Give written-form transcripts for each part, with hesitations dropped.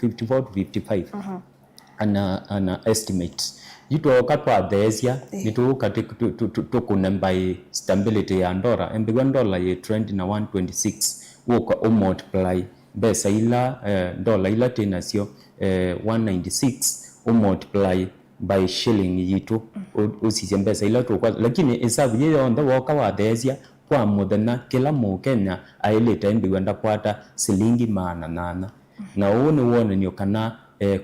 54 to 55 ana estimate yito katwa thesia nitu katika to kunamba stability ya ndora embigwa dola ye trend na 126 woka multiply besa ila dola ila tenasio 196 multiply by shilling yitu usisi besa ila to lakini hesabu ye onda woka wa thesia kwa muthenya kila mukenya aileta embigwa ndakwata silingi 800 na uone wonanio kana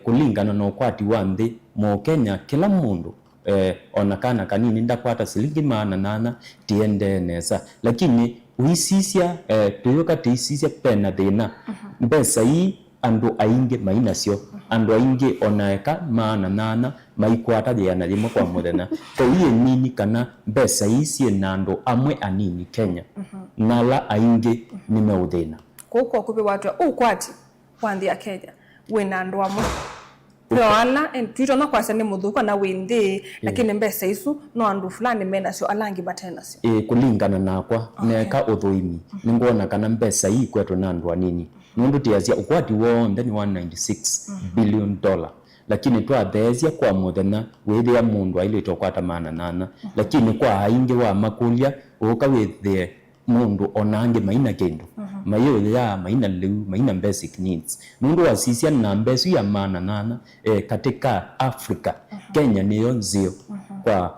kulingana na ukwati wa nthi mukenya kila mundu onakana kanini ndakwata silingi 800 tiende nesa lakini uisisia tuyoka tiisisia pena thina mbesa hii andu aingi mainasio andu aingi onaeka 800 maikwata yana rimwe kwa muthenya ko iye nini kana mbesa hii na andu amwe anini Kenya nala aingi nimeuthina kuko kubi watu ukwati wanthi ya Kenya wina andu amwe Yoana twito no kwasa ni muthuko na windi lakini mbesa isu no andu fulani menasio alangi batenasio kulingana nakwa neka uthuimi ningona kana mbesa hii kwetu na andu anini nundu tiazia ukwati wonde ni 196 billion dollar lakini twathezia kwa muthenya withia mundu ailito kwata 800 lakini kwa aingi wa makulia uka withie mundu onange maina kendo mayo ya maina liu maina basic needs mundu wasisia na mbesu ya 800 katika Afrika Kenya niyo nzio kwa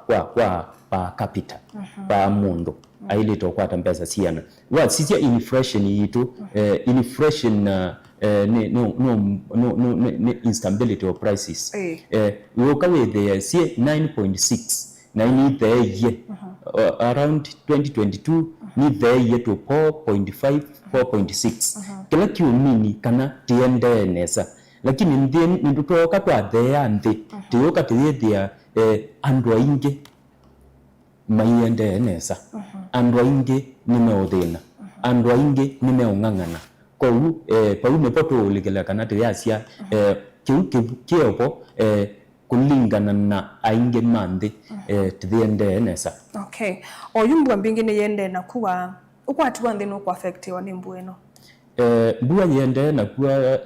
pa capita pa mundu ailito kwata mbesa siana wasisia inflation yitu inflation no instability of prices woka withie sie 9.6 na ni the around 2022 ni the to 4.5 4.6 kila kiumini kana tiende nesa lakini ndutoka kwa the ande tiyoka tithia andu aingi maiende nesa andu aingi nimeuthina andu aingi nimeungangana kou paume poto ligela kana tiasia kiupo kulingana na aingi mandi tithiende nesa okay oyumbwa mbingine yende na kuwa ukwati wanthi no affectiwa ni mbu eno mbua yende na kuwa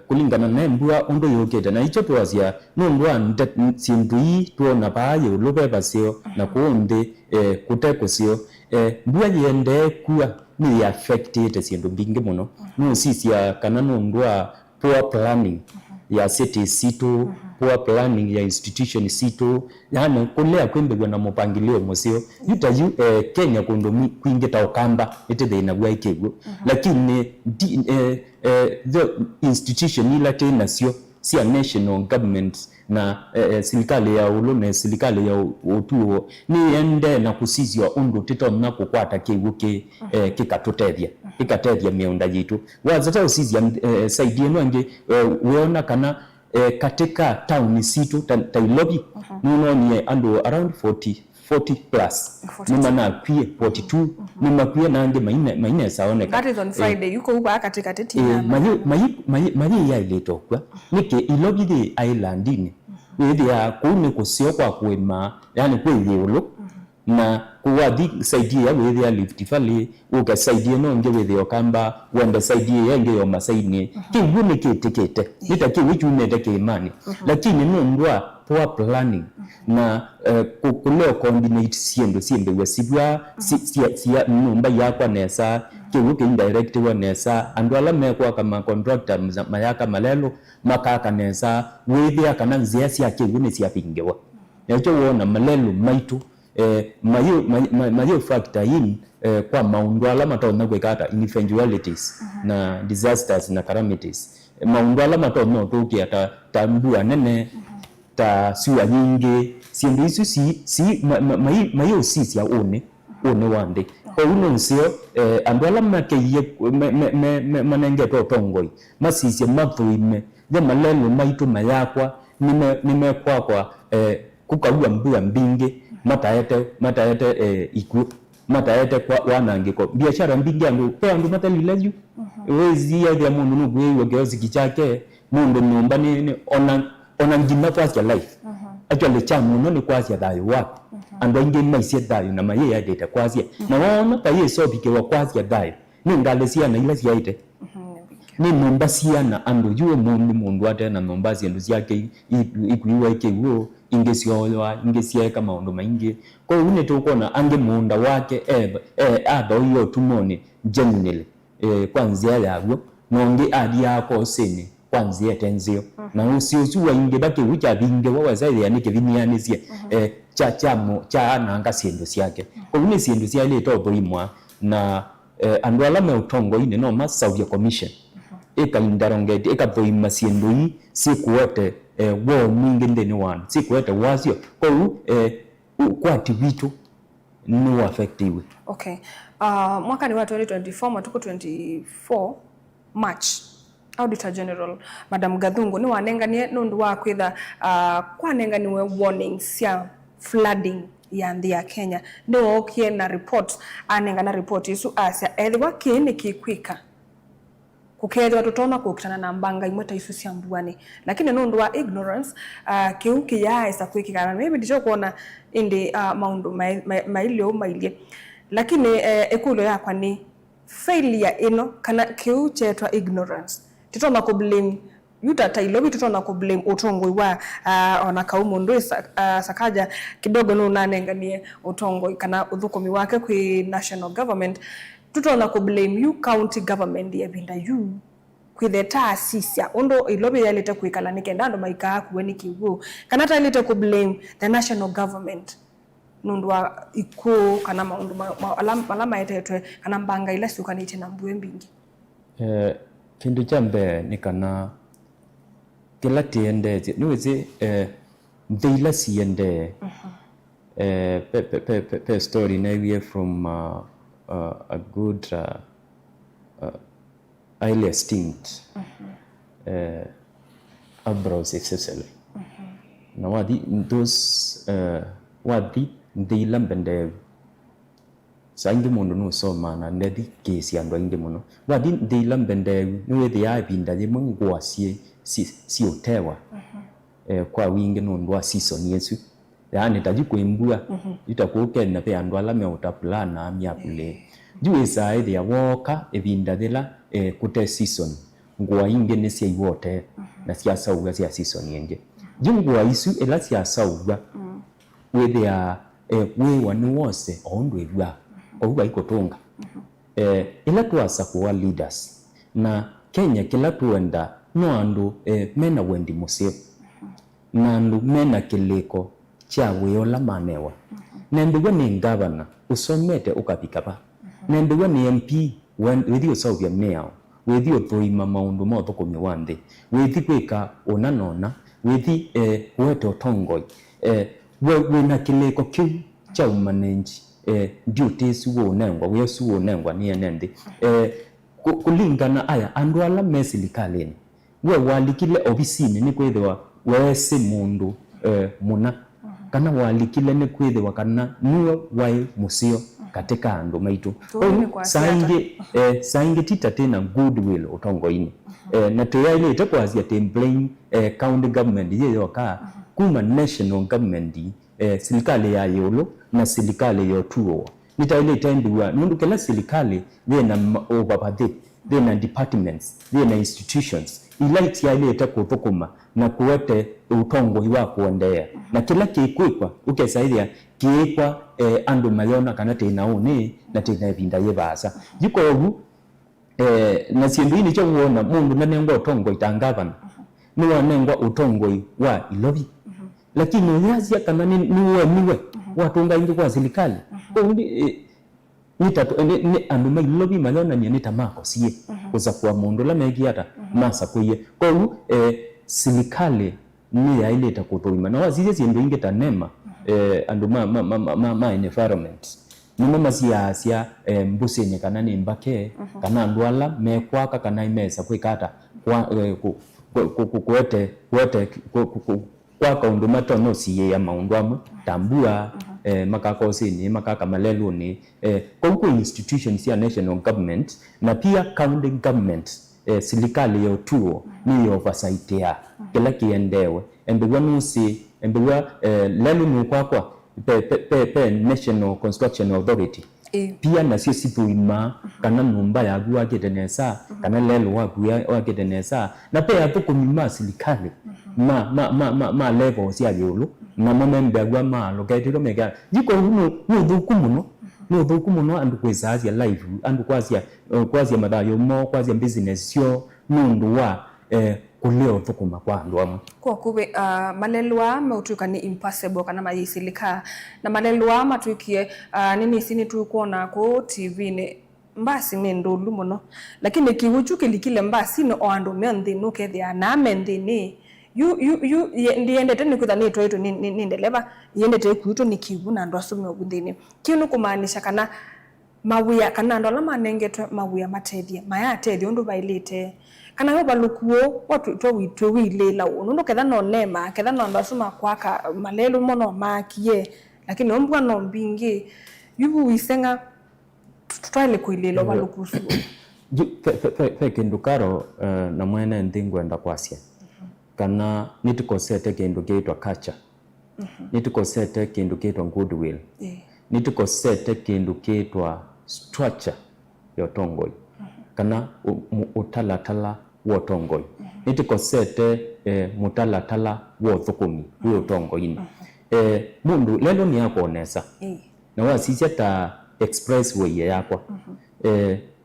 kulingana na mbua undo yokete na icho twasia no ndwa sindui tuona baye ulobe basio na kuonde kuteko sio mbua yende kuwa ni affected sindu bingi muno no sisia kana no ndwa poor planning ya city situ poor planning ya institution situ yani kulea kwembegwa na mupangilio musio yutayu Kenya kundomi kwingeta okamba ethe ina gwa ikegwo lakini the institution ila tena sio sia national government na serikali ya ulone serikali ya utuo ni ende na kusizwa undu tito na kukwata kiguke kikatutethia ikatethia miunda yitu wazata usizia saidie nwange weona kana katika town situ Tailobi nuno ni andu around 40 plus nimana pia 42 nima pia nange maina saone that is on Friday yuko huko katika tetina mayi ya ileto kwa nike Ilobi the islandini wewe ya kune kusio kwa kwema yani kweyolo na kuwathi saidia wewe ya Rift Valley ukasaidia no nge wewe okamba wenda saidia yenge yo masaini kingune kitikete nitaki wichu nete imani lakini no ndwa poor planning na kukuleo coordinate siembe wasibwa sia numba yakwa nesa kiwuke indirect wa nesa andwala mekwa kama contractor mayaka malelo makaka nesa wewe kana nzia sia kiwune sia pingewa yacho wona malelo maitu mayo factor in kwa maundwala matona kwekata eventualities na disasters na calamities maundwala matona toki ata tambua nene ta siwa nyingi sindu isu si mayo sisi ya one wande kwa uno nsio andwala makeye manenge totongoi masisi mathuime the malelo maitu mayakwa nime kwa kukaua mbua mbingi mataete iku mataete kwa wanangiko biashara mbingi andu pe andu matalileju wezi ya mundu nugwe yogeozi kichake mundu nyumba ni ona ngina kwa life actually chamu no ni kwazia dayo wapi andu inge maisia dayo na maye ya data kwazia na waona pa yeso bike wa kwazia dayo ni ngalesia na ila siaite ni nomba ciana andu yuwe mundu atena nomba ciandu ciake ikuiwa ikiguo ingecioa ingecieka maundu maingi kwa hiyo ni tukona ange munda wake aba uyo tumoni genuinely kwanzia yaguo nongi adi yako sini kwanzia tenzio na usiusu inge baki wicha binge wa zaidi ya nike vinianizie cha nanga ciendu ciake kwa hiyo ni ciendu cia ile toboimwa na andu ala me utongo ine no masaudia commission ikaindarongeti ikatoima ciendu hii sikuete wo mingi ndeni wana sikuete wasio kwa hiyo kwati vitu ni affectiwe. Okay. Mwaka ni wa 2024 matuko 24 March Auditor General Madam Gathungu ni wanenganie nundu wa kwitha kwanenganiwe warnings cia flooding ya nthi ya Kenya no okie na report anengana report isu asia ethwa kini kikwika kukethwa tutona kukitana na mbanga imwe ta isu cia mbuani lakini nundu wa ignorance kiu kiyaesa kwikikana maybe ndicho kuona indi maundu mailio mailie lakini ekulo yakwa ni failure ino kana kiu chetwa ignorance titona ku blame yuta tailobi titona ku blame utongoi wa ona kaumundu sakaja kidogo no nanenganie utongoi kana uthukumi wake kwi national government tutona ku blame you county government ya binda you kwithe taasisia ondo ilobi yaleta kwikala nikenda ndo maika kuweni kiwu kana taleta ku blame the national government nundu wa iko kana maundu alama yetetwe kana mbanga ila sukanite na mbuwe mbingi kindu chambe ni kana kila tiende niweze ndila siende pe story na we from a good highly esteemed Ambrose Cecily na wadi those wadi ndila mbende saingi mundu no soma na ndedi kesi ando inde muno wadi ndila mbende niwe ya binda ye mungwasie si otewa kwa wingi no ndwa season yesu yani taji kwembua itakuke na pe ando ala me utapulana amyapule juwe sai ya woka ebinda dela kute season ngwa inge ne sia iwote na sia sauga sia season yenge jungwa isu ela sia sauga we ya we wanu wose ondwegwa oba ikotonga ila tuasa kwa leaders na Kenya kila tuenda no andu mena wendi museo na andu mena kileko cha weola manewa nenduwa ni governor usomete ukapikapa nenduwa ni MP with you solve your mail with you toima maundu mo thukumi wande with kwika onanona with weto tongoi we na kileko kiu cha umanenji duties wo nengwa we su nengwa ni enende kulingana aya andu ala mesilikaleni we walikile obisini ni kwethwa wese mundu muna kana walikile ni kwethwa kana niwe wai musio katika andu maitu sainge tita tena goodwill utongoini na tuyaile itakwazia templating county government yeyo ka kuma national government serikali ya yolo na serikali ya tuo nitaile tendua nundu kila serikali na overpathe na departments na institutions ilaiti ya ile itakuthukuma na kuwete utongo iwa kuondea na kila kikwikwa ukesaidia kiikwa andu mayona kana tenaone na tena binda yebasa jiko ugu na siendu ini cho uona mundu nanengwa utongo itangavana ni wanengwa utongo wa ilobi lakini yazi kana niwe watunga ingi kwa serikali ni andu mailobi mayona ni tamako sie kuza kwa mundu la megiata masa kuye kwa hiyo serikali ni ya ile itakutoima na wazize siendu ingi tanema andu ma environment ni mama siasia mbusene kana ni mbake kana ndwala mekwaka kana imesa kwikata kwa kuete kwa kaundu matono siye ya maundu amu tambua makako sini makaka malelu ni kwa institutions ya national government na pia county government serikali ya tuo ni oversight ya kila kiendewe embewa nusi embewa lelu ni kwa pe National Construction Authority pia nacio cithuima kana nyumba yaku wakite nesa kana lelo waku wakite nesa na pia thukumima serikali ma level cia yulu na mamembe agwa ma loketiro mega jiko no thuku muno andu kwisacia live andu kwacia mathayo mo kwacia business cio nundu wa kuleo thukuma kwa andu amwe kwa kuwe malelwa mautuka ni impossible kana mayisilika na malelwa matuikie nini sini tu kuona ko TV ni mbasi ni ndulu muno lakini kihuchu kilikile mbasi no andu mendi no kethia na mendi ni you ndiendete ni kuthani twa ni ndeleva yendete kuito ni kibu na ndo asumi oguthini kinu kumaanisha kana mawia kana ndo la manengetwe mawia matethia maya tethia undu bailite kana yo balukuo watu to witwe wilela uno ketha no nema ketha no ndo asuma kwaka malelu mono makie lakini ombwa no mbingi yubu wisenga tutwale kuilelo balukusu kindu karo na mwene ndingwenda kwasia kana nitukosete kindu kiitwa culture nitukosete kindu kiitwa goodwill nitukosete kindu kiitwa structure ya tongoi kana utalatala wa tongoi nitukosete mutalatala wa thukumi wa tongoi mundu lelo ni yakonesa na wasisya ta expressway yakwa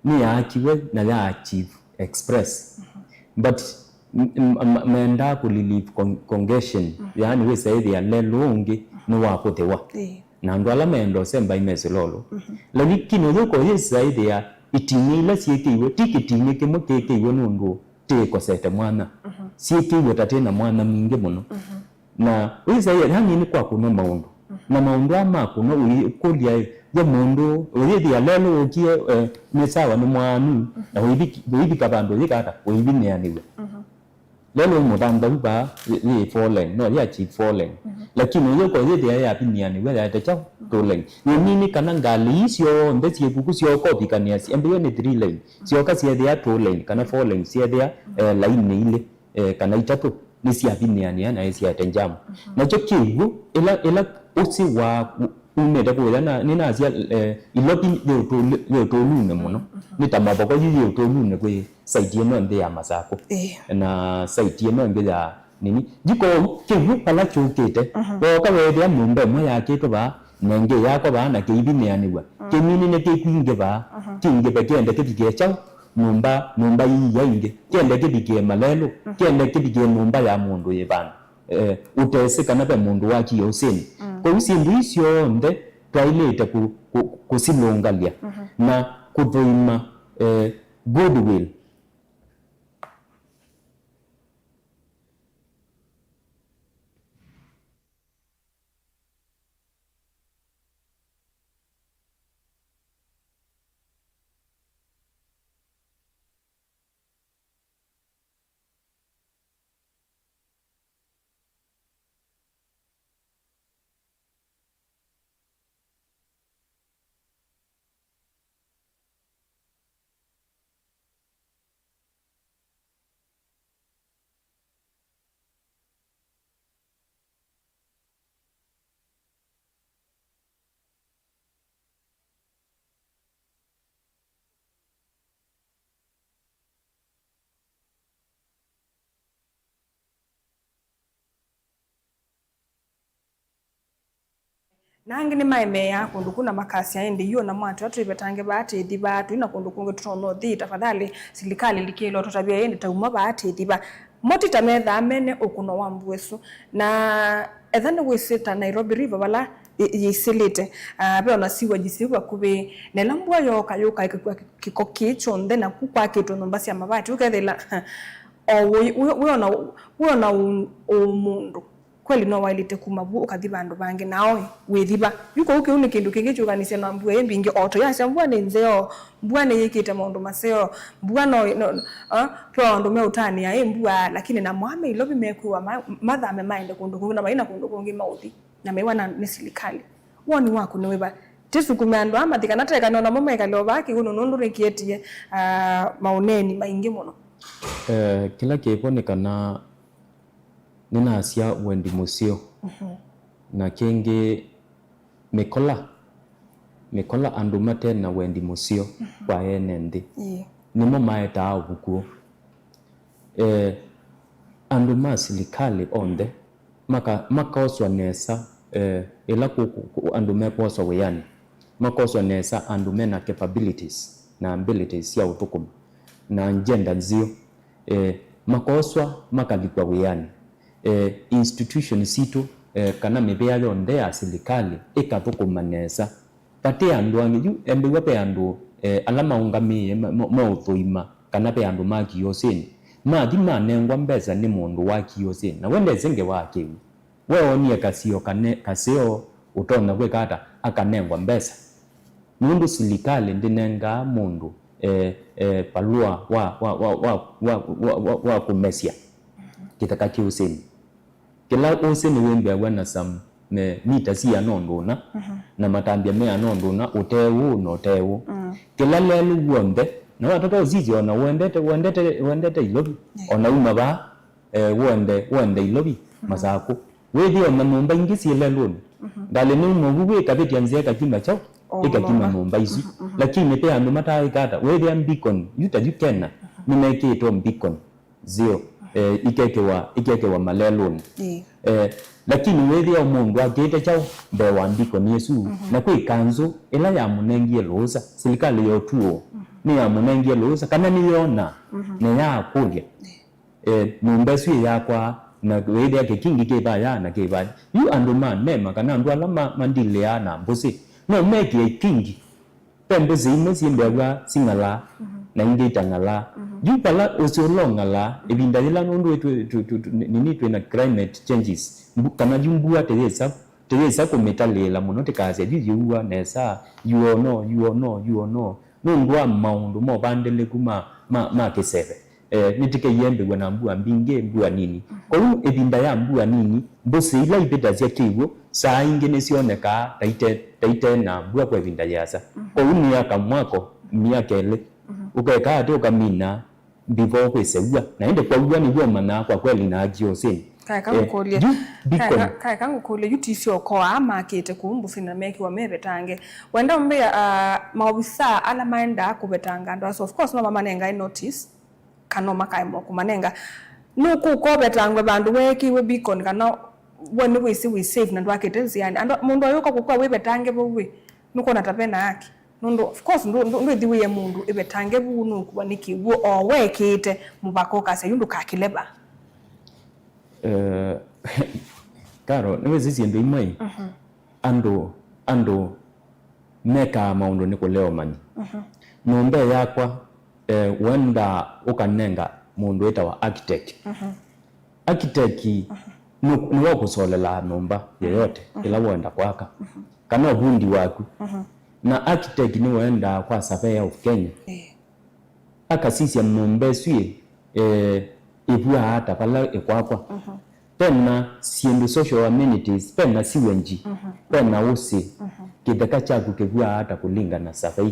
ni yakiwe na ya achieve express but menda kulilive congestion yani we say they lelungi no wakotewa na ndo ala mendo semba imeselolo lakini yuko yesaidi ya itimila siekiwe tikitini kimukekeiwe nundu teko sete mwana siekiwe tatena mwana mingi muno na we say yani ni kwa kuno maundu na maundu ama kuno kulia ya mundu uyidi ya lelo ukie mesawa ni mwanu na uyidi kabando yikata uyidi ne aniwe lelo mudanda ba ni falling no ya chi falling lakini yoko yidi ya piniani we ya tacha falling ni kana ngali sio ndeti yebuku sio ko bikania si ambiyo ni 3 lane sio kasi ya falling kana falling si ya line ile kana itatu ni si piniani na si ya tenjam na chokivu ila usi wa umeda ko na ni na sia ilopi yo to lune muno ni tamaboko yo to lune ko site no nde ya masako na site no nge ya nini jiko kivu pala chukete ko ka we ya mumba mo ya keto ba nenge ya ko ba na ke ibini aniwa kemini ne ke kwinge ba kinge ba kende ke bige cha mumba yi ya inge kende ke bige malelo kende ke bige mumba ya mundu yebana utese kana be mundu waki yoseni ko usindu isyo nde twailete kusilongalia na kudhuima goodwill nangi ni maime ya kundu kuna makasi aende hiyo na mwatu watu ibetange baate diba tu ina kundu kunge tutono thi tafadhali serikali likelo totabia yende tauma baate diba moti tametha amene okuno wambwesu na ethane wisita Nairobi River wala yisilite be ona siwa jisiwa kube ne lambwa yoka kiko kicho nde na kukwa kitu nombasi ya mabati ukethela we ona umundu kweli no wailite kumabu ukathiba andu bangi nao withiba yuko uke uni kindu kingi chukanise na mbua yembingi oto ya mbua ne nzeo mbua ne yikite maundu maseo mbua no kwa andu me utani ya mbua lakini na mwame ilobi mekuwa madha amemainde kundu kungi na maina kundu kungi mauthi na mewana ni serikali woni wako niweba tisu kumeandwa amathika nateka nona momeka leo baki kuno nundu rekietie mauneni maingi muno kila kibonekana nina asia wendi musio na kingi mikola mikola andu mate na wendi musio kwa ene nthi nimo maeta ubukuo andu ma silikali onde makoswa nesa ila andu mekoswa weyani makoswa nesa andu mena capabilities na abilities ya utukuma na njenda nzio makoswa makalikwa weyani institution situ kana mebea yonde ya silikali ikatukuma nesa pate andu angi embewa pe andu alama ungamiye mauthuima kana pe andu makiyosini mathi manengwa mbesa ni mundu wa kiyosini na wende zenge wake we onie kasio utona kwe kata akanengwa mbesa mundu silikali ndinenga mundu palua wa kumesia kitaka kiyosini kila usini wembe wana sam mita si anonduna na matambia me anonduna utewu no tewu kila lelu wonde na watoto zizi ona wendete ilobi ona umaba wende ilobi masako wethi ona numba ingisi lelu dale ni mungu we kabeti anzeka kima chao ikakima numba isi lakini pe andu mata ikata wethi am beacon yutajukena nimeke to beacon zio ikekewa maleluni lakini wethi ya mungu akete chao bewa beacon yesu na kwe kanzo ila ya munengie loza silikali yotuo ni ya munengie loza kana ni yona na ya kulia numba su yakwa na wethi ya kingi kebaya na kebaya yu andu man mema kana andu alama mandile ya na mbusi no meki kingi pembuzi imesi mbewa singala na ingita ngala yupala usolongala ebinda yela nundu nini twena climate changes kana jumbua teresa ko metalela muno tekaze yuwa nesa you know nundwa maundu mo bandele kuma ma kesebe nitike yembe wana mbua mbinge mbua nini kwa hiyo ebinda ya mbua nini mbusi ila ibeda zya kiwo saa ingene sioneka taite na mbua kwa ebinda yasa kwa hiyo miaka mwako miaka ele ukeka ate ukamina before kwesewa naende kwa uwa ni woma na kwa kweli na agiosini kaya kangu kule yutisi okoa ama kete kumbu fina meki wa mebetange wenda mbea maobisa ala maenda kubetanga ndo so of course no mama nenga notice kanoma kaimo kumanenga nuku ko betangwe bandu weki we beacon kana when we see we save na ndo akete ziani ando mundu ayoka kukwa we betange bowe nuko natapena yake nundo of course ndo diwe ya mundu ibetange bunu kuba nikiwo owekete mubako kase yundu kakileba karo niwe zizi ndo imai ando meka maundu niko leo mani numbe yakwa wenda ukanenga mundu eta wa architect architect ni wakusolela numba yeyote ila wenda kwaka kana bundi waku na architect ni wenda kwa surveyor of Kenya akasisi ya numbe swie ibua hata pala ekwakwa pena siendo social amenities pena siwenji pena usi kidaka chaku kebua hata kulinga na survey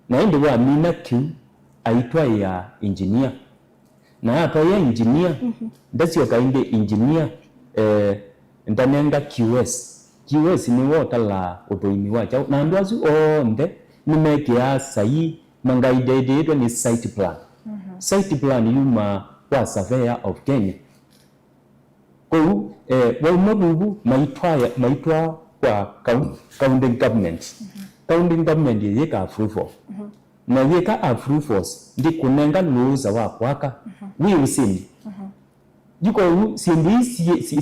na ende wa mina kiu aitwa ya engineer na hapa ya engineer ndasi wakainde engineer ndanenga QS ni wota la utoimi wacha na ndoazu onde nimekia sayi mangaide ni site plan site plan yuma kwa surveyor of Kenya kwa mabubu maitwa kwa county government county government yeka approval na yeka approvals ndi kunenga luza wa kwaka wi usini yuko sindi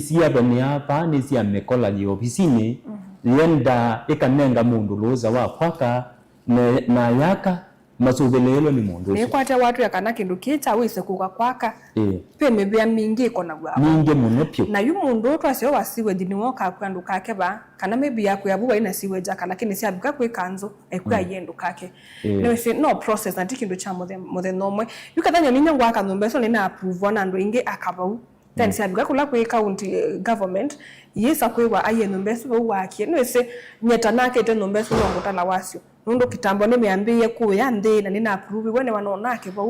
siyabani hapa ni siya mekola ni ofisini yenda ikanenga mundu luza wa kwaka na yaka masubelelo ni mundu ni kwata watu yakana kindu kicha wise kuka kwaka pe mebya mingi kona gwa mingi munopyo na yu mundu twasio wasiwe dini woka kwandu kake ba kana mebi yako yabuwa ina siwe jaka lakini si abuka kwe kanzo ekuya yendu kake no process na tikindu cha mothe nomwe yukadanya ninya ngwa kanumbe so nina approve na ndo inge akabau then si abuka kula kwe county government yesa kwe wa aye nombe so wa kie no ese nyeta nake te nombe so ngotala wasio nundo kitambo nimeambie kuya ndi na nina approve wene wanaonake ba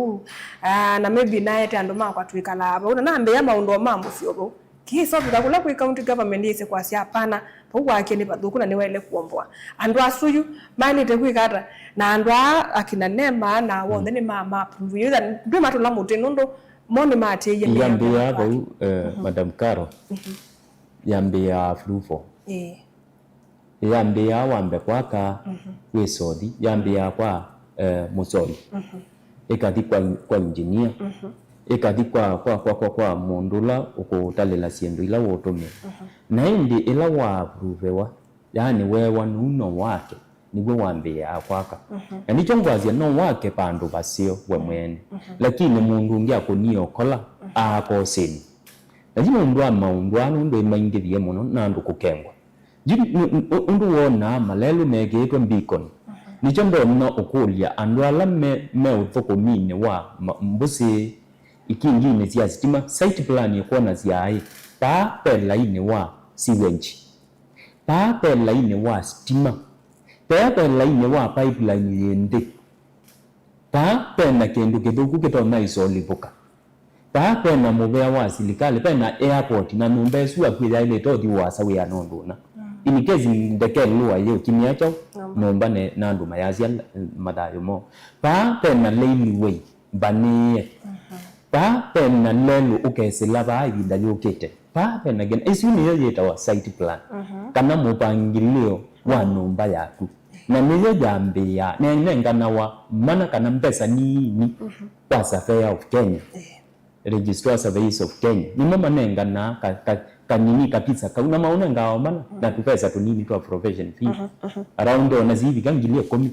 na maybe naye te andoma kwa tuikala aba una nambe ya maundo mambo sio kiso bikakula ku county government yese kwa sia pana pokwa kene bathuku na ni wele kuomboa andu asuyu mani te kwikata na andu akina nema na wonde ni mama approve you that ndwe matula muti nondo moni mate ye yambia bau Madam Caro yambia fruvo yambia wambe kwaka wesodi yambia kwa musoli ekathi kwa engineer ekathi kwa mondula ukutalela siendo ila wotume na indi ila wa approvewa yani wewa nuno wake niwe wambia kwaka na nicho ngwazia no wake pandu basio we mwene lakini mundu ngia kunio kola akoseni lakini mundu amaundu anu ndo imaingithie muno na ndu kukengwa undu wona malelu megetwe mbikoni nicho ndona ukulia andu ala me uthukumine wa mbusi ikingine cia sitima site plan yekona ciai pa pelaine wa sewage pa pelaine wa stima pa pelaine wa pipeline yende pa pena kendo kithuku kitona isolivuka pa pena muvea wa silikali pena airport na numbe su akwira ile todi wa sawi anonduna in case ndeke luwa yo kimiacho nomba ne nandu mayazia madayo mo pa pena railway banie pa pena lelu ukesela ba ibinda yokete pa pena gen isuni yeta wa site plan kana mupangilio wa nomba yaku na niyo jambia nengana wa mana kana mpesa nini kwa Survey of Kenya Registrar Surveys of Kenya ni mama nengana kanini kabisa kauna maona ngao mana na tupesa tunini tu profession fee around ona zivi kangilio komi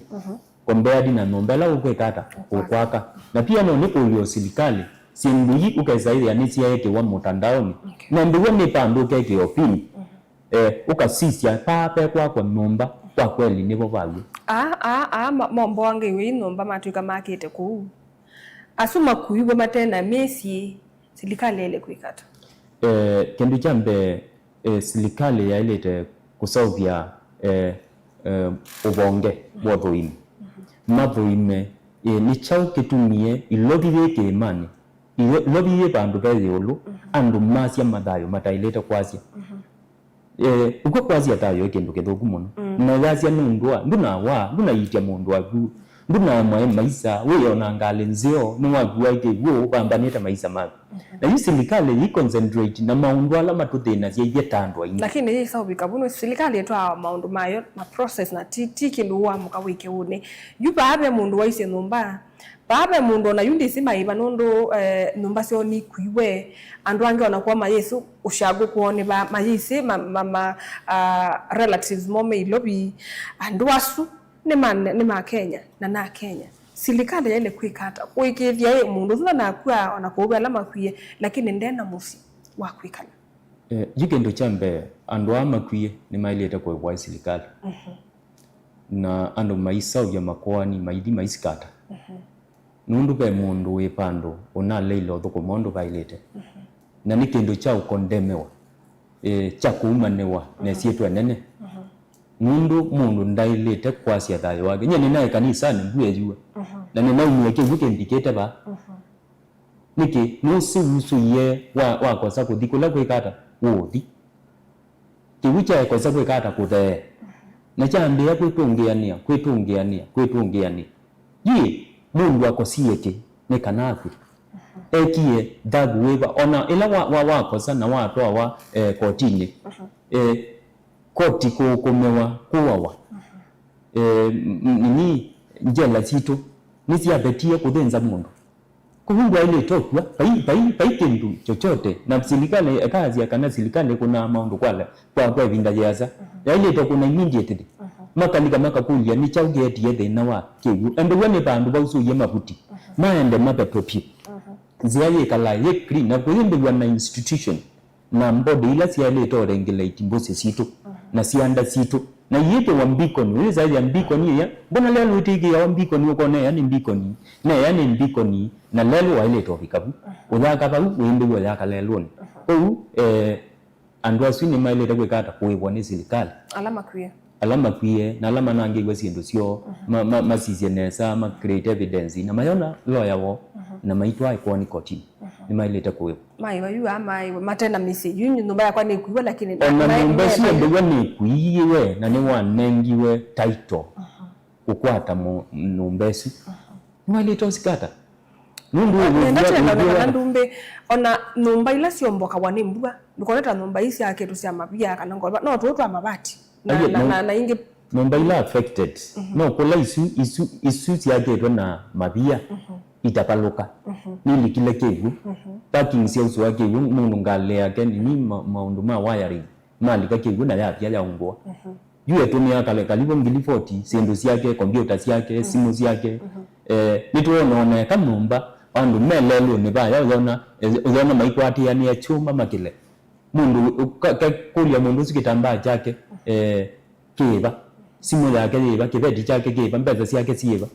compared na nombela ukwekata ukwaka na pia no niko ulio silikali simbuyi ukazaidi anisi yake wa mtandaoni na ndio ni pando keke opini ukasisia pape kwa nomba kwa kweli nibo bagu mombo wange wi nomba matuka market ku asuma kuibo matena mesi silikali ile kwikata kendo jambe silikali ya ile kusovya ubonge wothoini mathoime ni chau kitumie ilobire ke mani ilobire bandu bezolo andu masya madayo mataileta kwasya uko kwasya tayo kendo kethuku muno na yasya nundwa nduna yitia mundu waku nduna mwe maisa weyo na ngale nzeo nwagu waite wo bambaneta maisa maku na hii serikali yi concentrate na maundu ala matuthina cia yetandwa ina lakini hii sababu kabuno serikali yetu maundu mayo na process na kindu wa mukawike une yuba abe mundu waise numba babe mundu na yundi sima iba nondo numba sio ni kuiwe andu ange ona kwa mayesu ushagu kuone ba mayise mama relatives mome ilobi andu asu ni ma Kenya na Kenya silikali ile kwikata kwikithia mundu zuna na kwa ona kuoba alama kwiye lakini ndena musi wa kwikala yikendo chambe andu amakwiye ni maileta kwa wa silikali na andu maisa ya makwani maidi maisikata nundu be mundu we pando ona leilo thoko mondo bailete na nikendo cha ukondemewa cha kuumanewa na sietu nene mundu ndailete kwasya thayo wake nyene naye kanisa ni mbuyejua na nina umweke wikendikete ba niki nusu usu ye wa kosa kuthikula kwikata wothi kiwicha kosa kwikata kuthe na chambia kwitungiania yi mundu akosiete ne kanafi ekie dagu weba ona ila wa kosa na wa toa wa kotini koti kumewa kuwawa nini njela chito nisia betia kuthenza mundu kuhungwa ile tokwa pai kindu chochote na serikali kazi ya kana serikali kuna maundu kwa vinda jaza ya ile to kuna immediately makanika makakulia ni chauge eti na wa kiwu ende wene bandu bausu ye mabuti maende mapetopi ziaye kala ye clean na kuyembe na institution na mbodi ila siya ile to regulate mbosi situ na sianda situ na yete wa mbikoni ile zaidi ya mbikoni ya mbona lelo itiki ya mbikoni uko na yani mbikoni na yani mbikoni na lelo wa ile to fikabu udaka ba wende wa yaka lelo ni andu asini maile takwe kata kuibwa ni serikali alama kwie na alama nange gwesi ndo sio masisi nesa ma create evidence na mayona lawyer wo na maitwa iko ni koti ni maileta kuwe maiwa yu ama matena message yu nyumba yakwa ni kuiwa lakini na nyumba sio ndo ni kuiwe na ni wanengiwe title ukwata mu numbesi maileta usikata nundu nenda ndumbe ona numba ila sio mboka wani mbua nikoleta numba isi yake tu sia mabia kana ngolwa no tu amabati na ingi numba ila affected no kola isu yake tu na mabia itapaloka nili kile kevu parking sio uso wake mundu ngale yake ni maundu ma wiring mali kake na ya ungoa yue tu miaka kale kalibo 240 sendo yake computer yake simu yake nituone kama numba andu melelo ni ba yaona maikwati yani ya chuma makile mundu kulia mundu sikitambaa chake kiba simu yake kiba kibeti chake kiba mbeza yake siba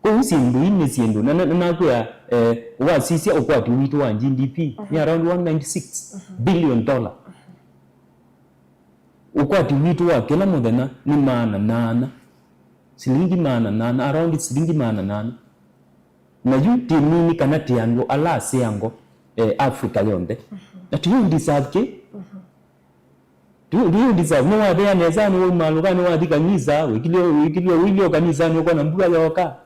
ko sindu ini sindu na kwa wa sisi okwati witu wa GDP ni around 196 billion dollar ukwati witu wa kila modena ni maana silingi maana around silingi maana na yuti nini kana tiango ala seango Africa yonde na tu deserve ke tu deserve no wa neza ni malugani wa dikanyiza wikilio kanisa ni kwa nambua yoka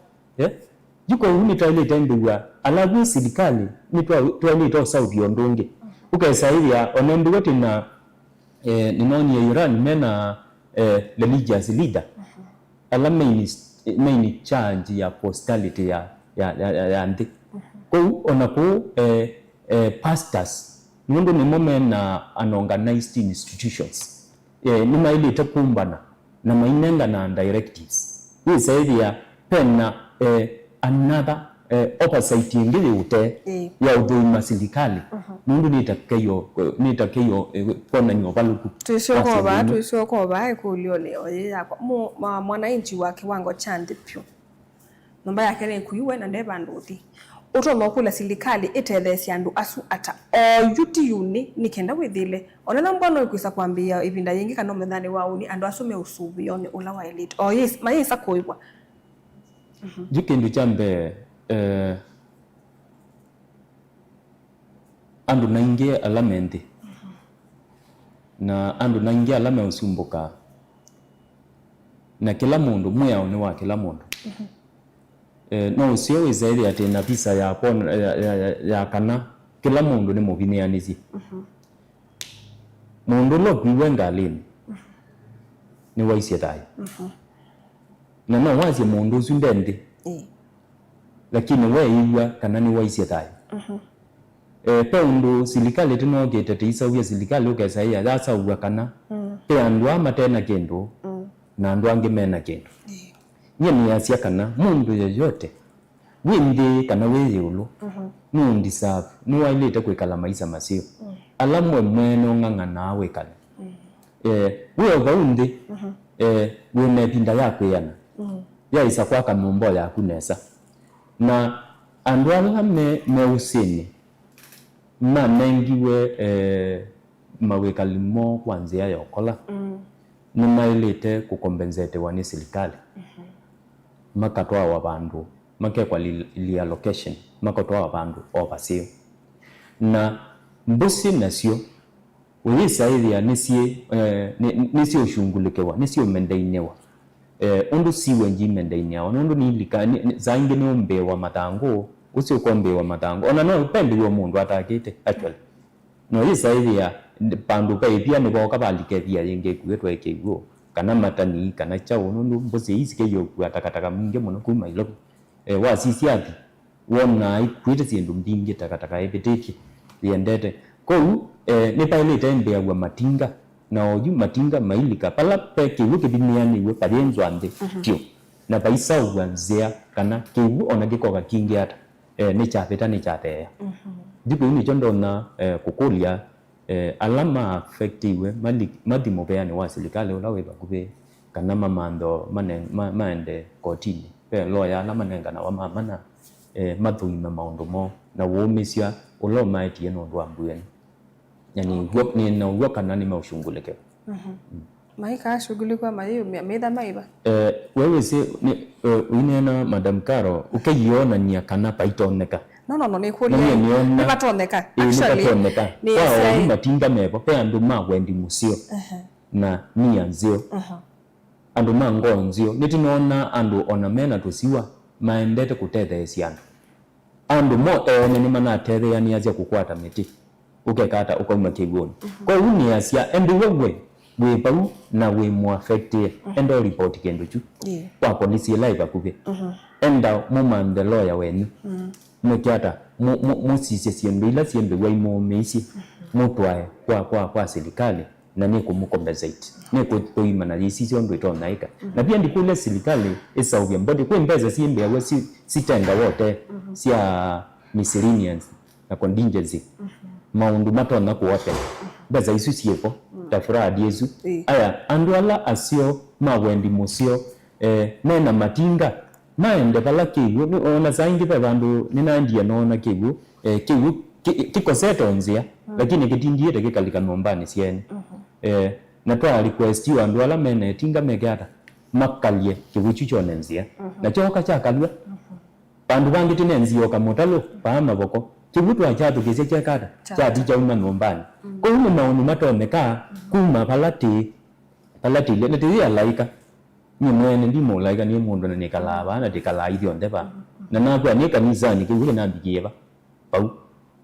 yuko huni toilet ndugwa alabu serikali ni toilet Saudi ondonge ukasaidia onendu wote na ni noni ya Iran mena religious leader ala main charge ya postality ya ndi ko onako pastors mundu ni moment na unorganized institutions ni maili takumbana na mainenga na directives hii saidi ya pena another oversight ingili ute ya udhima serikali mundu nitakeyo kona nyobaluku tuisoko ba kulio leo yakwa mwananchi wa kiwango cha ndipyo nomba yake ni kuiwe na ndeba nduthi utoma kula serikali itethesia andu asu ata yuti yuni nikenda withile onena mbona ukwisa kwambia ibinda yingi kana methani wauni andu asume usubi yone ula wa elite yes mayisa koibwa jikindu chambe andu naingie alamente na andu naingie alame usumbuka na kila mundu muya ni wa kila mundu no sio izaidi ati na visa ya kana kila mundu ni mubinianizi mundu lo kwiwe ngalini ni waisi tai na no wazi mundu zundende lakini wewe kana ni waisi tai paundo serikali tinogete tisa uya serikali ukasaia dasa uwa kana pe andu amatena kendo na andu angemena kendo nyeni yasia kana mundu yoyote windi kana weyulu nundi sabu nuwailete kwekala maisa masio alamwe mweno ngangana wekala wewe gaundi wene pinda yako yana ya isa kwa kanumbo ya kunesa na andu alame meusini na mengiwe mawekalimo kwanzia yokola ni mailete kukompensate wani serikali makatwa wa bandu makekwa allocation makatwa wa bandu oversee na mbusi nasio uyisa ilia nisi ushungulikewa nisi umendainewa undu siwe nji mendainewa undu nilika zaingi ni umbewa matango usi ukombewa matango ona no upembe yo mundu atakite actually no yisa ilia pandu pa ipia ni boka balike bia yenge kuetwa ekego kana matani kana chao nundu mbusi isike yo atakataka mingi muno kuma ilo wa sisi ati wona ikwite sindu mbingi takataka epeteki yendete ko ne paile tembe ya matinga na oju matinga mailika pala peke wuke biniani we parenzo ande tio na paisa uanzia kana kiwu onagiko ka kingi ata ne chapeta ne chatea dipo ni chondo na kukulia alama affectiwe madimo beani wa serikali ulawe bakube kana mamando maende kotini pe lawyer alama nenga na wamana mathuima maundu mo na womisya ulo maiti eno ndo ambuyeni yani ni na uyoka nani maushunguleke maika shughuli kwa mayo metha maiba wewe si winena Madam Caro ukiona nia kana paitoneka no ni kulia ni batoneka actually ni kwa matinga mebo pe andu magwendi musio na nia nzio andu mango nzio nitinona andu ona mena tusiwa maendete kutetheesiana andu mo ni manathethe yani aje kukwata miti ukekata ukauma kigoni kwa uni asia endi wewe we pau na we mo affected endo report kendo chu kwa polisi live akupe enda muma the lawyer wenu mukiata musisi siembila siembe wai mo meisi mutwae kwa serikali na ni kumukompensate ni kutoima na yisi ndo itonaika na pia ndikule serikali isauvya mbodi kwa mbeza siembe awe sitenda wote sia miscellaneous na contingency maundu matona kuope beza isu siepo tafuradi yesu aya andwala asio mawendi musio nena matinga maende pala kiwu ona saingi pa bandu ninaandia nona kiwu kiwu kikosetonzia lakini kitindie tekikalika nombani siene na twa request you andwala mene tinga megata makalie kiwu chichonenzia na choka chakalwa bandu bangi tinenzio kamotalo pa maboko kibutu achatu kise chekata chati chauma nombani kwa hiyo maunu matoneka kuma palati le netiya laika ni mwene ndimo laika ni mundu na nikalaba na dikala idyo ndeba na nakwa ni kanisa ni kule na bigeba pau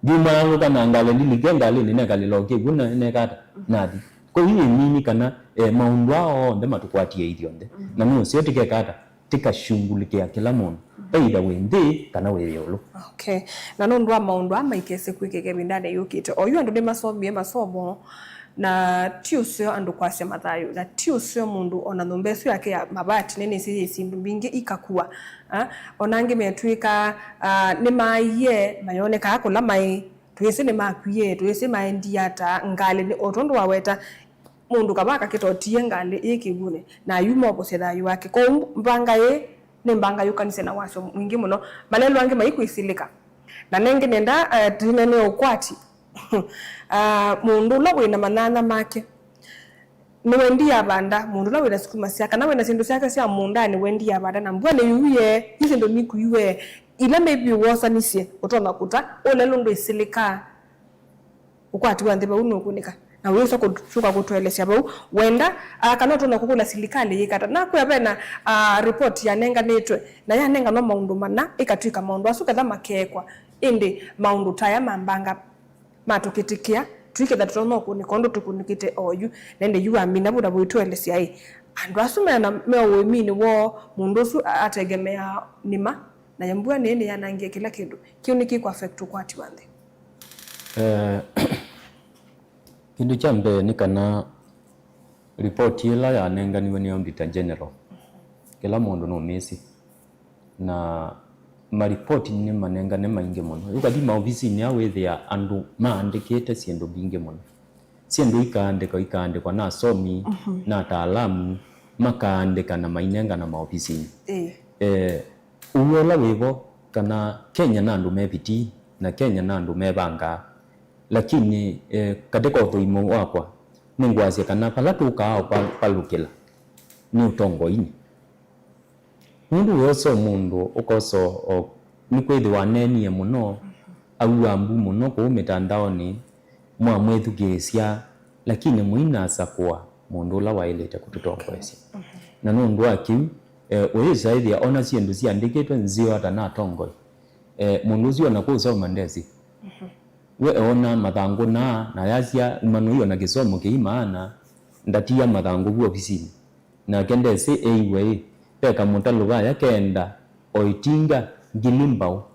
dima ngo kana ngale ndi ligengale ni nakale loke guna nekata nadi kwa hiyo nini kana maundu ao ndema tukwatie idyo nde na mimi sio tikekata tikashungulikia kila mundu either wende kana weyolo okay na nondwa maundu amaikese kwikeke bindane yukite oyu andu masomo na tiusio andu kwase mathayo na tiusio mundu ona nombeso yake ya mabati nene sindu bingi ikakua onange metwika ni maiye mayoneka akola mai twese ni makwiye twese maindiata ngale ni otondo waweta mundu kabaka kitotie ngale ikigune na yumo posethayo wake ko mbanga ye nembanga yukanise na waso mwingi muno malelo ange maikuisilika na nenge nenda tinene okwati mundu la wina manana make ni wendi abanda mundu la wina sukuma siaka na wina sindu siaka sia munda ni wendi abanda na mbwane yuye hizo ni kuyue ile maybe wosa nisie utona kuta olelo ndo isilika ukwati wandeba unokunika na wewe kushuka kutuelesha bau wenda kana tuna kukula silikali yikata na kwa bena report ya nenga netwe na ya nenga no maundu mana ikatwika maundu asuka dha makekwa indi maundu taya mambanga matukitikia twike that no kuni kondo tukunikite oyu nende yu amina buda butuelesha ai andu asuma na mewe mini wo mundu su ategemea nima na yambua nene yanangie kila kidu kiuniki kwa affect kwati wande kindu cha mbe ni kana report ila ya nenga niwe ni auditor general kila mundu no mesi na ma report ni manenga ne mainge muno ukadi ma office ni awe ya andu maandikete siendo binge muno siendo ikaandika kwa na somi na taalamu makaandika na mainenga na ma office uwola wevo kana Kenya na andu mebiti na Kenya na andu mebanga lakini katika uthuimo wakwa ningwasia kana pala tukao palukila ni utongo ini mundu yoso mundu ukoso nikwethi wanenie muno au ambu muno ko mitandao ni mwa mwethugesia lakini muina sakwa mundu la wailete kututongoesia na nundu akiu oye zaidi ona siendu siandiketwe nzio hata na tongo mundu zio na kusoma ndezi we ona mathangu na yasia manu hiyo na kisomo kiimana ndatia mathangu bu ofisini na kende se eiwe peka mutaluga ya kenda oitinga gilimbao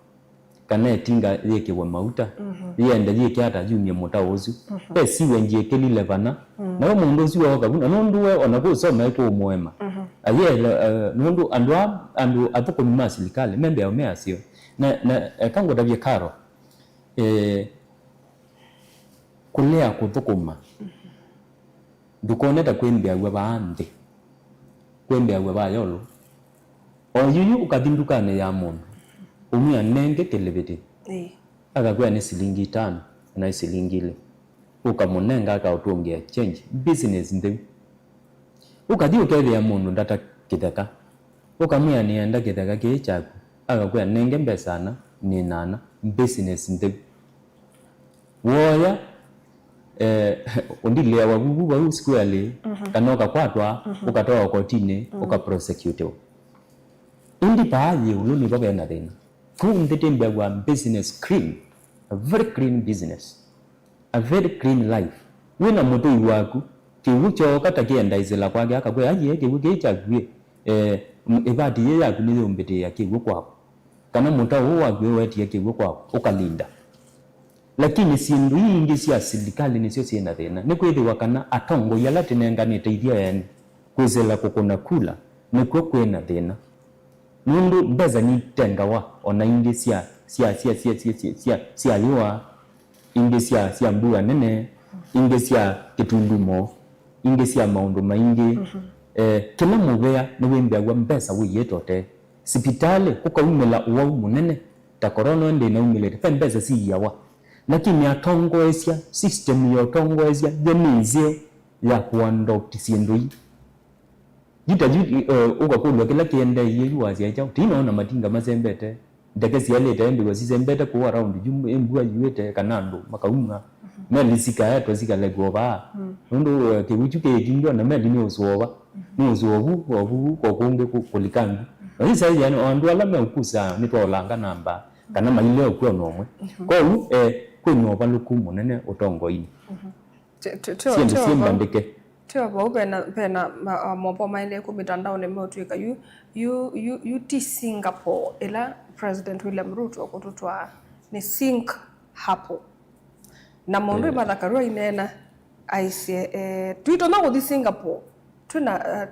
kana etinga yeke wa mauta yenda yeke ata jumye mutaozu pe siwe nje kelile bana na mundu siwe okabuna nondu we ona kusoma iko mwema ayela nondu andu atoko ni masilikale membe ameasio na kango davye karo kulea kuthukuma dukoneta kwembea gwe baande kwembea gwe bayolo oyuyu ukadindukane ya mundu umia nenge telebete akagwa ni silingi 5 na silingi ile ukamunenga akautungia change business ndewe ukathi ukethia mundu ndata kitheka ukamwia nienda kitheka kii chaku agakwia nenge mbesana ni nana business ntheu woya undilea wagugu wa squarely kana ukakwatwa ukatoa kotini ukaprosecute indi paaye uluni baba na thina kumthetembe wa business clean, a very clean business, a very clean life wina mutoi waku kiwu choka takienda izela kwake akakwe aje kiwu kichagwe ibadi ye yaku ni umbete ya kiwu kwako kana mutao wagwe wetie kiwu kwako ukalinda lakini sindu ingi cia serikali nicio ciina thina ni kwithiwa kana atongo yala tinenganite ithia yani kwizela kukuna kula nikuo kwina thina nundu mbeza ni tengawa ona ingi cia liwa ingi cia mbua nene ingi cia kitundumo ingi cia maundu maingi kila mubea ni wimbeagwa mbesa wiyetote sipitali kukaumila uwau munene ta corona ndi na umilete pe mbesa si yawa lakini atongoesya system ya tongoesya jamizio ya kuandopt siendoi jita ukakulwa kila kiende yeyuwazia chao tinaona matinga mazembete ndeke sialeta ndi wasizembete kwa around jumbe embua yuete kanando makaunga melisika yato zika legoba ndo kibuchuke kingo na meli ni usoba obu ko kunge kulikangu isa yani andu ala mekusa ni tolanga namba kana maile okwo nomwe ko kwino baluku munene utongoini siembandike tio bo pena mopo maile ku mitandao ne motwika you Singapore ila President William Ruto kututwa ni sink hapo na mondo imathakarua inena aise twito na guthi Singapore tuna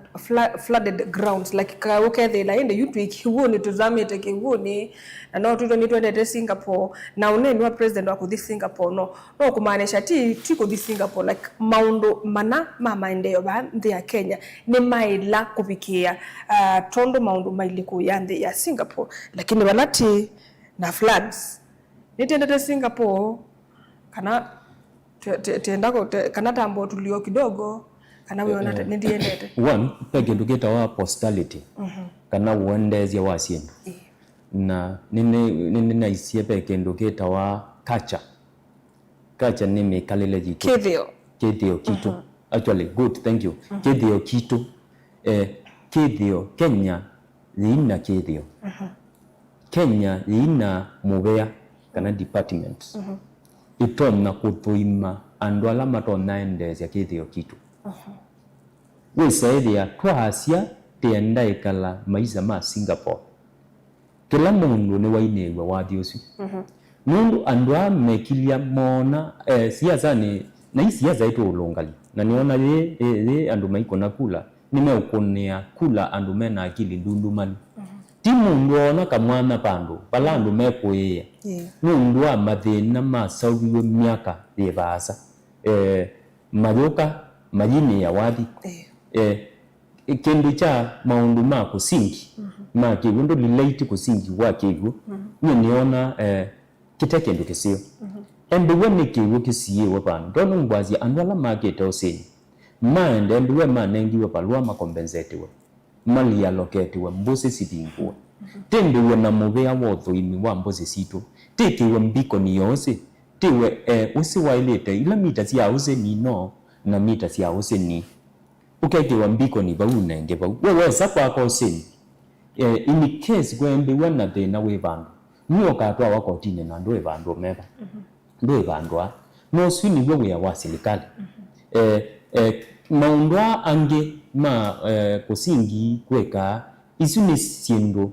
flooded grounds like ukethela ende yutu ikiwoni tuzamete kiwoni na no twito ni twendete Singapore na uneni wa president wa kuthi Singapore no kumaanisha ti kuthi Singapore like maundo mana maendeleo ba nthi ya Kenya ni maila kufikia tondo maundo mailiku ya nthi ya Singapore lakini walati na floods nitendete Singapore kana tendako kana tambo tulio kidogo kana weona ndiendete one pege ndugeta wa postality kana uendezia wasieni na nini na isie pege ndugeta wa culture ni mekalele jitu kithio kitu actually good thank you kithio kitu kithio Kenya ina kithio Kenya ina mubea kana department itona kuthuima andu ala matona endezia kithio kitu wisaidia twahasia tienda ikala maisha ma Singapore kila mundu ni wainewa wathi ucio mundu andu amekilia mona siasa ni na siasa itu ulungali na niona ye andu maikona kula nimeukunia kula andu mena akili ndundumani ti mundu ona kamwana pandu pala andu mekuia mundu amathina masawiwe miaka thivasa mayoka majini ya wathi kindu cha maundu ma kusingi ma kiwundo relate kusingi wa kiwu niona kitekendu kisio embe wene kiwu kisiye wapano ndono ngwazi andwala market oseni maende embe we manengiwe palwa makompensate we mali allocate we mbusi sitingwa tembe we na mubea wotho imi wa mbusi situ tikiwe mbiko ni yose tiwe usi wailete ila mita cia useni no na mita cia useni ukekiwa mbiko ni baunenge bau wewe sakwa ko useni in case kwembe wana thina we bandu niyo katwa wako tine na ndo bandu meba ndo bandu no swini wewe ya wasilikali maundwa ange ma kusingi kweka isu ni siendo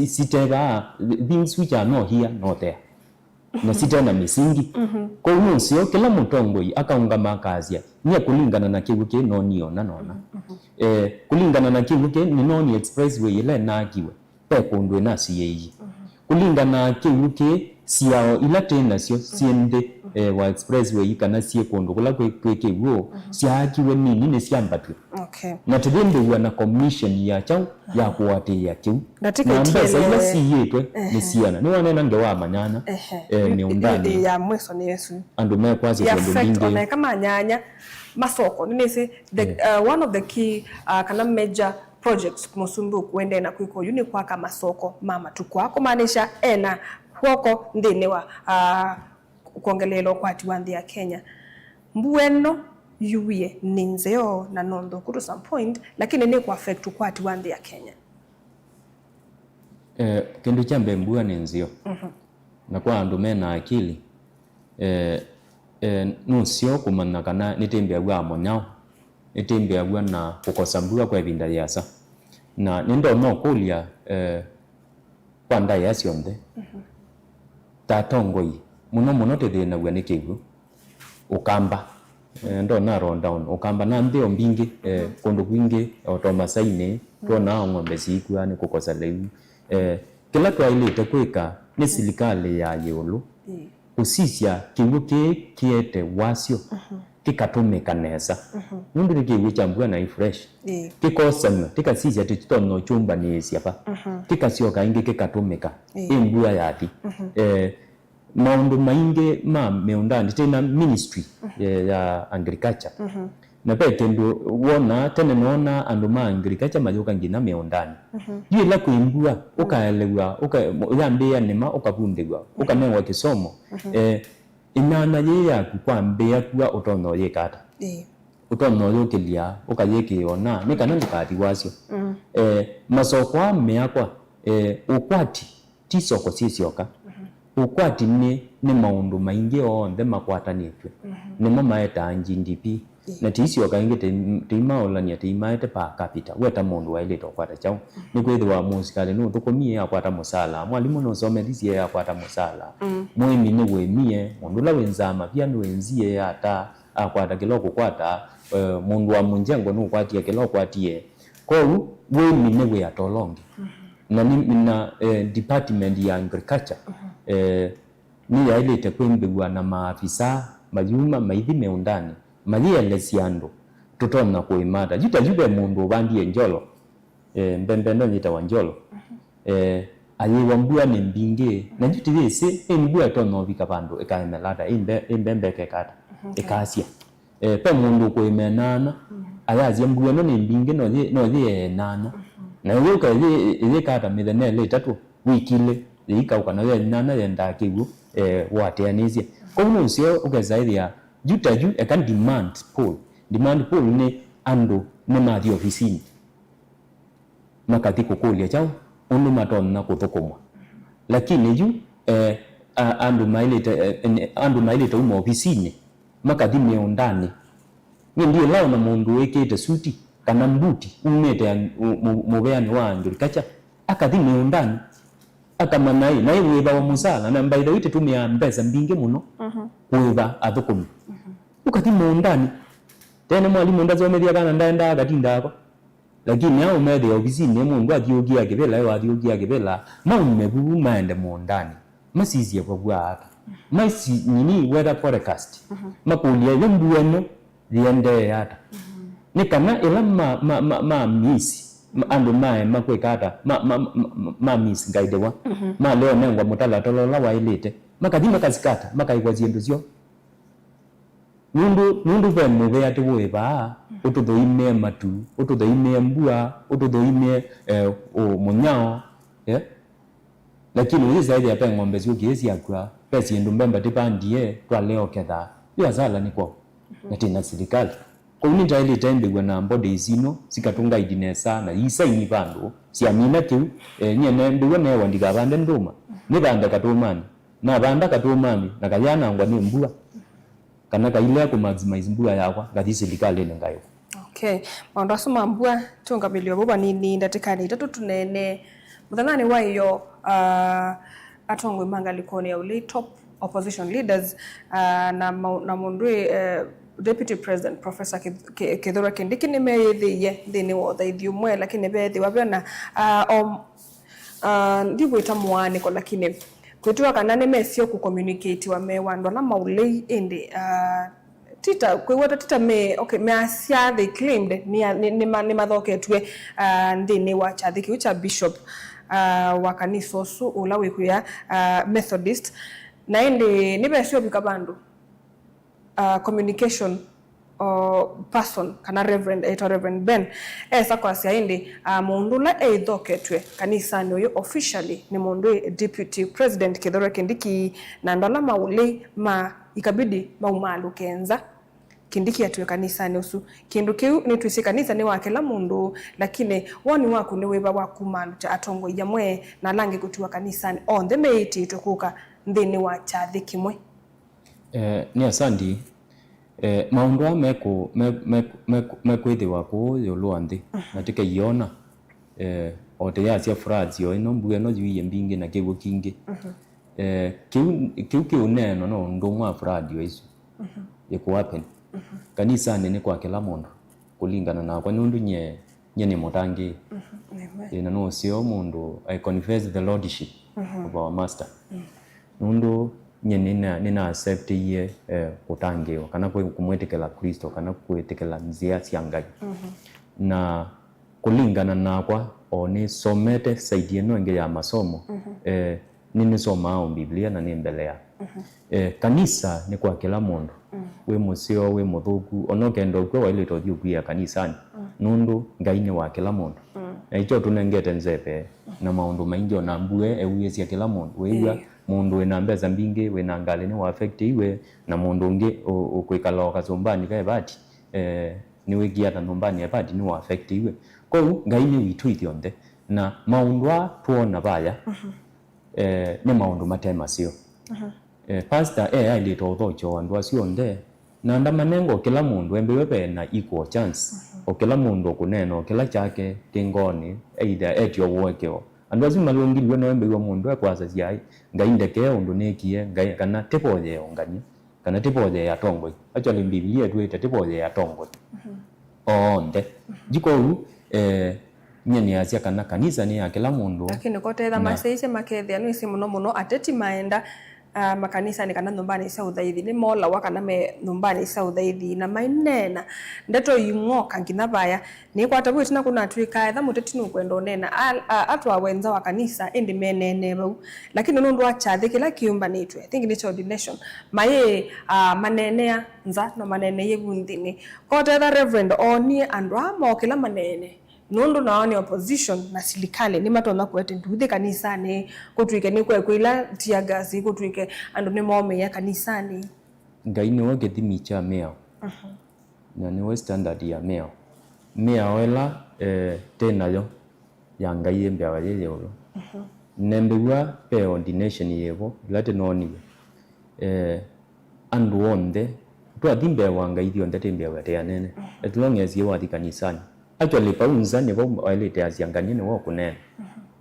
siteba things which are not here not there na sitana misingi kwa hiyo sio kila mutongoi akaungama kazia ni kulingana na kibuke no niona nona kulingana na kibuke ni noni expressway ile nakiwe pe kundwe na siyeyi kulingana na kibuke siao ila tena sio siende wa expressway kana sie kondo kula kwekegwo siakiwe nini ne siambatwe na tibende na commission ya chau ya kuwate ya kiu na mbesa si yetwe ni siana ni wanena nge wa manyana miundani ya mweso ni Yesu andu me kwazi kondo mingi kama nyanya masoko nini se one of the key kana major projects kumusumbu kuende na kuiko yuni kwa kama masoko mama tukwako maanisha ena kwoko ndine wa kuongelelo kwati wandi ya Kenya mbueno yuwie ninzeo na nondo kuto some point lakini ni kwa affect kwati wandi ya Kenya kendo chambe mbua ninzeo na kwa andu mena akili nusio kumana kana nitembe agwa monyao nitembe agwa na kukosa mbua kwa vinda yasa na nindo no kulia kwa nda yasionde tatongoi muno tethina gwa nikigu ukamba ndo na rundown ukamba na ndio mbingi kondo kwingi automasaine tona ngombe sikwa ni kukosa leu kila twailite kwika ni serikali ya yulu usisya kiwu kiete wasio kikatumika neza nundu kiwu chambua na fresh kikosana tikasisya titono chumba ni siapa kikasioka ingi kikatumika imbua yati maundu maingi ma meundani tena ministry ya agriculture na pete ndo wona tena nona andu ma agriculture majoka ngina meundani yila kuimbua ukaelewa yambia nema ukabundegwa ukanengwa kisomo inana ye yaku kwambia kwa utono yekata utono yokelia ukayekiona nikana ndikati wasyo masoko meakwa ukwati tisoko sisioka ukwati ni maundu maingi onthe makwatanitwe nimo maeta GDP na tisio kaingi timaolania timaete pa capita weta mundu waileta kwata chao ni kwithwa musikale no tukomie akwata musala mwalimu no somethisia akwata musala mwimi ni wemie mundu la wenzama pia ndo wenzie ata akwata kiloko kwata mundu wa munjengo no kwatia kiloko kwatie ko wemi ni we atolongi na na department ya agriculture ni yailete kwembegwa na maafisa majuma maithi meundani malia lesiando tutona kuimada juta mundu bandi njolo mbembendo nyita wanjolo ayiwambua ni mbinge na juti wese mbua tono bika bandu ekaemelada imbembe kekata ekasia pe mundu kuimenana ayazi mbua no ni mbinge no ye nana na yoka ye kata midene tatu wikile ikauka na ye nana yenda kigu wateanizia kwa hiyo sio ukazaidia juta ekan demand pool ni ando ni mathi ofisini makati kukulia chao undu matona kutokomwa lakini ju ando maileta umo ofisini makati meondani ndio lao na mundu wekete suti kana mbuti umete mubeani wa agriculture akati meondani akamanai na iweba wa musala na mbaida wite tumia mbeza mbinge muno kuweba athukumi ukati mondani tena mwalimu ndazomethia kana ndaenda agatinda ako lakini hao mede ofisini mundu athiogia kibela wa athiogia kibela maumebu maende mondani masizia kwa bwaka maisi nini weather forecast makulia yombueno liende yata ni kana ila ma misi ando mae makwekata ma miss ngaidewa ma leo nengwa mutala tolola wailete makadima kasikata makaigwa ziendo zio nundu vemu veati weba ututhoime matu ututhoime mbua ututhoime munyao lakini uzi zaidi ya pe ngombe zio kiesi yakwa pesi ndo mbemba tipandie twa leo ketha ya zala ni kwa natina serikali kwa nini taili tembe na mbode izino sikatunga idinesa na isa ini vandu siamina tu nyene ndiwe ne wandika bande nduma ni banda katumani na banda katumani na kayana ngwa ni mbua kana kaile ku maximize mbua yakwa ngati serikali ne ngayo okay maundu asoma mbua tungabilio boba nini ndatikani tatu tunene muthanani wa iyo atongwe mangalikoni ya uli top opposition leaders na mundu Deputy President Professor Kithure Kindiki nimeyithiye thini wothe ithiumwe lakini bethi wabiona ndibwita mwaniko lakini kwetu kana ne mesio ku communicate wa me wando na maulei ende tita kwewata tita me okay me asia they claimed ni mathoketwe ndini wa chathiki ucha bishop wa kanisa osu ulawe kuya Methodist na ende ni besio bikabandu communication person kana Reverend Ben esa kwa siaindi mundu la eithoketwe kanisa noyo officially ni mundu deputy president Kithure Kindiki na ndala mauli ma ikabidi maumalu kenza Kindiki atwe kanisa ni usu kindu kiu ni twisi kanisa ni wake la mundu lakini woni waku ni weba waku malu cha atongo ijamwe na langi kutua kanisa ni on the meiti tukuka ndini wa chathi kimwe ni asandi maundu mekwithiwa wako yoluanthi na tika iona ote ya cia frazio ino mbuge no juiye mbingi na kigo kingi kiu neno no ndo mwa fradio isu yeko happen kanisa nene kwa kila mundu kulingana na kwa nundu nye ni mutangi ina no sio mundu I confess the lordship of our master nundu nina accept ye kutangiwa kana kumwetekela Kristo kana kuetekela nzia cia Ngai na kulingana na kwa oni somete saidie no nge ya masomo nini soma Biblia na ni mbele ya kanisa ni kwa kila mundu we musio we muthuku onokendo kwa wale tothio kwa kanisani nundu Ngai ni wa kila mundu na icho tunengete nzepe na maundu maingi ona mbue ewie cia kila mundu weigwa mundu wena mbeza mbingi wena ngale ni wa affect iwe na mundu ungi ukwikala okazumbani kae bati ni wigia ta numbani bati ni wa affect iwe kwa Ngai ni witu ithionde na maundu tuona baya ni maundu matema sio pastor ali tothocho andu acio nde na ndamanengo kila mundu embewe pena equal chance o kila mundu kuneno kila chake kingoni either etio wokeo andu acio malungilwe no embewe mundu akwaza ciai Ngai ndeke undu nekie Ngai kana tepoje ongani kana tepoje ya tongo acho le Biblia twete tepoje ya tongo onde jiko nyeni acia kana kanisa ni ya kila mundu lakini kote tha maseise makethia no isi muno ateti maenda makanisa ni kana nyumbani isa uthaithi ni mola wakana me nyumbani isa uthaithi na mainena ndeto yingoka ngina baya ni kwata bwe tina kuna twika etha muteti nu kwenda nena atwa wenza wa kanisa indi menene bau lakini nundu achathi kila kiumba nitwe I think it's ordination maye manene nza no manene yegunthini kote tha Reverend oni andwa mo kila manene nundu na oni opposition na silikale ni matona kwete nduthi kanisani kutwike ni kwela tiagazi kutwike andu ni mome ya kanisani Ngai ni woge thimi cha meo na ni standard ya meo wela tena yo ya Ngai embe awaye yo nembewa pe ordination yebo late noni andu onde to adimbe wa Ngai dio ndete mbe wa te nene as long as you are kanisani actually paunza ni bo wale te aziangani ni wako nene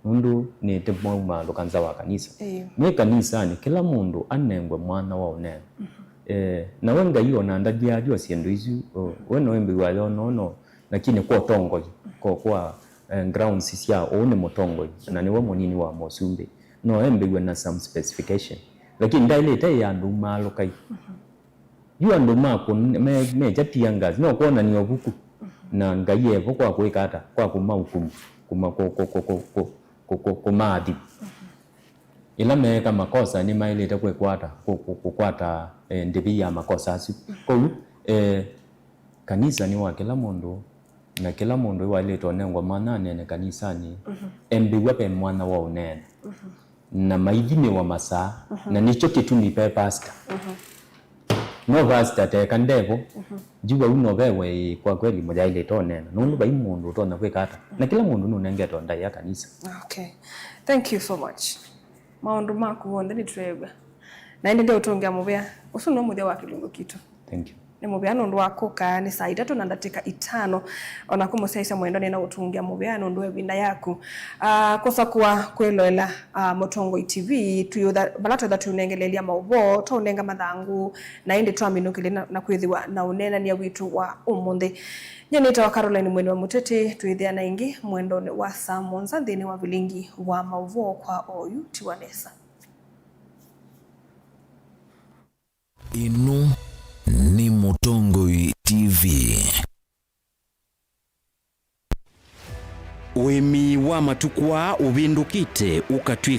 mundu ni te mwa lokanza wa kanisa ni kanisa ni kila mundu anengwe mwana wa nene na wenga hiyo na ndadia dio siendo izu weno embe wa no lakini kwa tongo kwa ground sia one motongo na ni wa monini wa mosumbe no embe na some specification lakini ndaile te ya nduma lokai yu anduma ko me jatia ngazi no kuona ni obuku na Ngai evo kwa kwikata kwa kuma hukumu kuma kumadi ila meka makosa ni maileta kukwata ndibi ya makosa asi kwa kanisa ni wa kila mundu na kila mundu waleta nengo manane ne kanisani embiwa pe mwana wa unene na maidini wa masa na nicho kitu ni pe pastor no pastor te kandevo jiwa uno bewe kwa kweli moja ile tonena nundu bai mundu tona kwekata na kila mundu nunenge tonda ya kanisa. Okay, thank you so much maundu maku wonde ni tweba na indi ndio utongia mubea usu no muthia wa kilungu kitu. Thank you. Ni mubea nundu wakoka ni saa 3 na ndatika 5 ona kumusaisa mwendo ni na utungia mubea nundu webinda yaku kosa kwa kweloela Mutongo TV tuyotha balato that tunengelelia maubo to nenga mathangu na indi twaminukile na kwithiwa na unena ni witu wa umuthi nyenita wa Caroline Mweni wa Muteti twithia na ingi mwendo wa saa monza thini wa vilingi wa maubo kwa oyu tiwanesa. Inu ni Mutongoi TV. Wemi wa matukwa ubindukite ukatwika